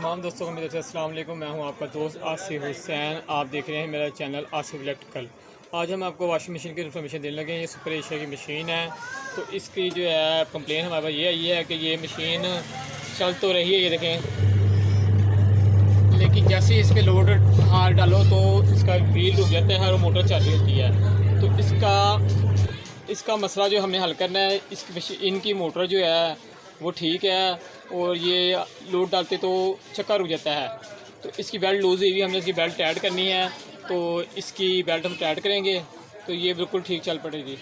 तमाम दोस्तों को मेरी तरफ से अस्सलाम वालेकुम। मैं हूं आपका दोस्त आसिफ हुसैन। आप देख रहे हैं मेरा चैनल आसिफ इलेक्ट्रिकल। आज हम आपको वॉशिंग मशीन की इन्फॉर्मेशन देने लगे हैं। ये सुपर एशिया की मशीन है। तो इसकी जो है कंप्लेन हमारे पास ये है कि ये मशीन चल तो रही है, ये देखें, लेकिन जैसे इस पर लोड हार डालो तो इसका व्हील रुक जाता है और मोटर चालू होती है। तो इसका मसला जो हमने हल करना है, इस मशीन की मोटर जो है वो ठीक है और ये लोड डालते तो चक्का रुक जाता है। तो इसकी बेल्ट लूज़ हुई, हमने इसकी बेल्ट टाइट करनी है। तो इसकी बेल्ट हम टाइट करेंगे तो ये बिल्कुल ठीक चल पड़ेगी।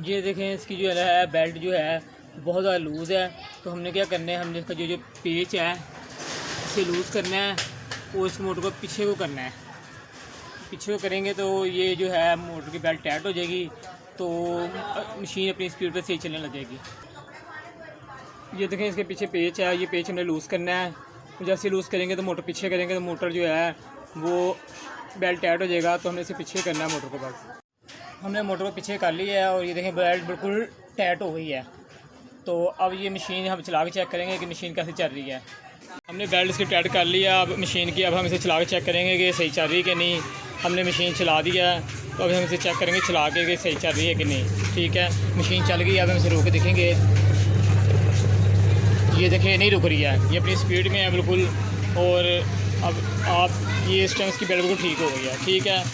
ये देखें, इसकी जो है बेल्ट जो है बहुत ज़्यादा लूज़ है। तो हमने क्या करना है, हमने इसका जो पेच है इसे लूज़ करना है और इस मोटर को पीछे को करना है। पीछे को करेंगे तो ये जो है मोटर की बेल्ट टाइट हो जाएगी, तो मशीन अपनी स्पीड पे सही चलने लगेगी। ये देखें, इसके पीछे पेच है, ये पेच हमने लूज़ करना है। जैसे लूज़ करेंगे तो मोटर पीछे करेंगे तो मोटर जो है वो बेल्ट टाइट हो जाएगा। तो हमने इसे पीछे करना है मोटर को। बस हमने मोटर को पीछे कर लिया है और ये देखें बेल्ट बिल्कुल टाइट हो गई है। तो अब ये मशीन हम चला के चेक करेंगे कि मशीन कैसे चल रही है। हमने बेल्ट इसकी टाइट कर लिया अब मशीन की। अब हम इसे चला के चेक करेंगे कि सही चल रही है कि नहीं। हमने मशीन चला दिया है, तो अभी हम इसे चेक करेंगे चला के कि सही चल रही है कि नहीं। ठीक है, मशीन चल गई। अब हम इसे रोक के देखेंगे। ये देखिए नहीं रुक रही है, ये अपनी स्पीड में है बिल्कुल। और अब आप ये इस टाइम इसकी बेल्ट बिल्कुल ठीक हो गई है। ठीक है,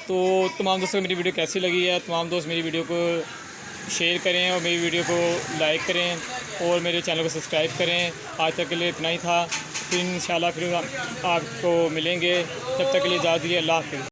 तो तमाम दोस्तों को मेरी वीडियो कैसी लगी है, तमाम दोस्त मेरी वीडियो को शेयर करें और मेरी वीडियो को लाइक करें और मेरे चैनल को सब्सक्राइब करें। आज तक के लिए इतना ही था, फिर इंशाल्लाह फिर आपको मिलेंगे। तब तक के लिए इजाज़त दीजिए। अल्लाह हाफ़िज़।